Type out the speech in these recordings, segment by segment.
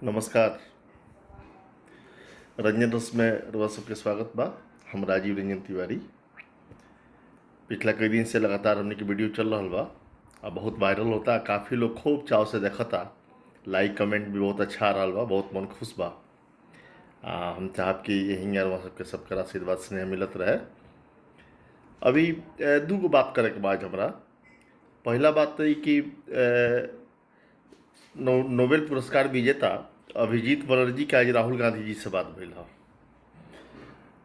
नमस्कार। रंजन रस में रउआ सबके स्वागत बा। हम राजीव रंजन तिवारी। पिछला कई दिन से लगातार हमने की वीडियो चल रहा बा और बहुत वायरल होता। काफ़ी लोग खूब चाव से देखता। लाइक कमेंट भी बहुत अच्छा आ रहा बा, बहुत मन खुश बा। हम चाहब कि यही रउआ सबके सबकर आशीर्वाद स्नेह मिलत रहे। अभी दू गो बात करे के बाद हमरा पहला बात तो ई कि नोबेल पुरस्कार विजेता अभिजीत बनर्जी के आज राहुल गांधी जी से बात भइल ह।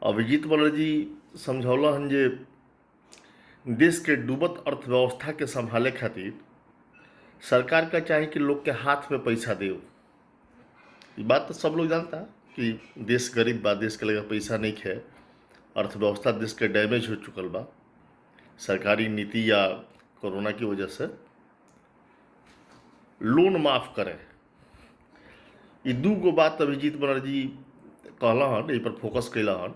अभिजीत बनर्जी समझौला हन जे देश के डूबत अर्थव्यवस्था के संभाले खातिर सरकार का चाही कि लोग के हाथ में पैसा दे। ये बात तो सब लोग जानता कि देश गरीब बा, देश के लगे पैसा नहीं है, अर्थव्यवस्था देश के डैमेज हो चुकल बा सरकारी नीति या कोरोना की वजह से। लोन माफ करे, ये दू गो बात अभिजीत बनर्जी कहला हन, ये पर फोकस कैला हन।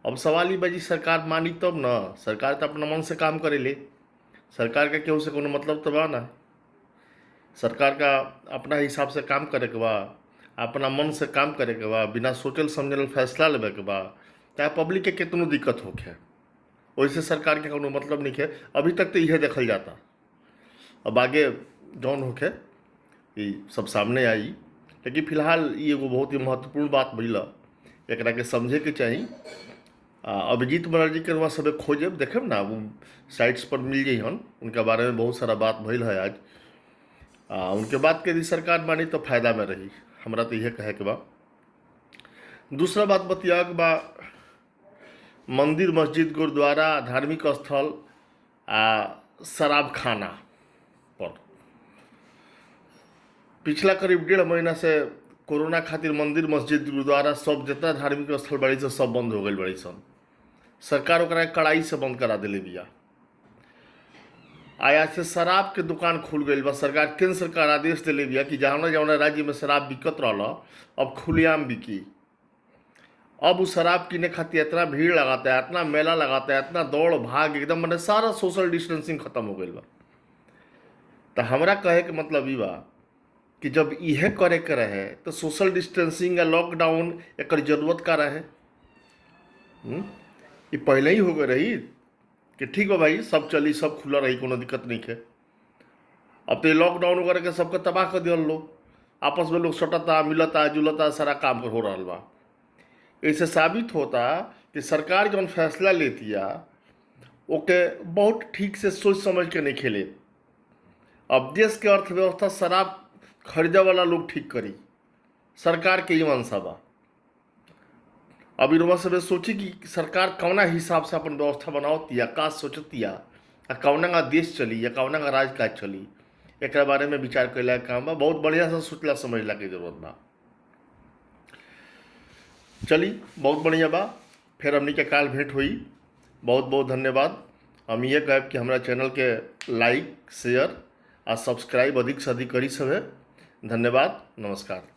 अब सवाल ये बा जी सरकार मानी तब ना। सरकार तो अपना मन से काम करेले। सरकार का केहू से कोनो मतलब तो बा ना। सरकार का अपना हिसाब से काम करे के बा, अपना मन से काम करे के बा, बिना सोचल समझल फैसला लेवे के बा, चाहे पब्लिक के कितनो दिक्कत होखे। वैसे सरकार के कोनो मतलब नहीं है। अभी तक तो यह देखल जाता। अब आगे जौन होखे ये सब सामने आई, लेकिन फिलहाल ये एगो बहुत ही महत्वपूर्ण बात भइल। एकरा के समझे के चाही। अभिजीत बनर्जी के वहाँ सब खोजब देखेब ना, वो साइट्स पर मिल जाइ हन। उनके बारे में बहुत सारा बात भइल है आज। उनके बात के यदि सरकार मानी तो फायदा में रही। हमरा तो यह कहे के बा। दूसरा बात बतिया के बा मंदिर मस्जिद गुरुद्वारा धार्मिक स्थल शराब खाना पर। पिछला करीब 1.5 महीना से कोरोना खातिर मंदिर मस्जिद गुरुद्वारा सब जितना धार्मिक स्थल बड़ी से सब बंद हो गई बड़ी सन। सरकार ओकरा कड़ाई से बंद करा दिले बिया। आया से शराब के दुकान खुल गई बा। सरकार केंद्र सरकार आदेश दिले बिया कि जौना जौना राज्य में शराब बिकत रहल अब खुलेआम बिकी। अब उस शराब किने खातिर इतना भीड़ लगाता है, इतना मेला लगाता है, इतना दौड़ भाग, एकदम मैंने सारा सोशल डिस्टेंसिंग खत्म हो गई बा। तो हमरा कहे के मतलब ई बा कि जब यह करे के रहे तो सोशल डिस्टेंसिंग या लॉकडाउन एक जरूरत का रहे। ये पहले ही हो गए रही कि ठीक बा भाई सब चली, सब खुला रही, कोनो दिक्कत नहीं है। अब तो लॉकडाउन वगैरह के सबके तबाह कर दिया लोग। आपस में लोग सटता, मिलता, जुलता, सारा काम हो रहा बा। इससे साबित होता कि सरकार जौन फैसला लेती है ओके बहुत ठीक से सोच समझ के नहीं खेले। अब देश के अर्थव्यवस्था शराब खरीदे वाला लोग ठीक करी, सरकार के ही मनसा बा। अभी रुआ सब सोची कि सरकार कौना हिसाब से अपन व्यवस्था बनावतिया, का सोचतिया, कौना का देश चली या कौना का राज काज चली, एक बारे में विचार कैला के काम बा। बहुत बढ़िया से सोचला समझला की जरूरत बा। चली बहुत बढ़िया बा। फिर हमनी के काल भेंट हुई। बहुत बहुत धन्यवाद। हम ये कहब कि हमारा चैनल के लाइक शेयर और सब्सक्राइब अधिक से अधिक करी सब है। धन्यवाद, नमस्कार।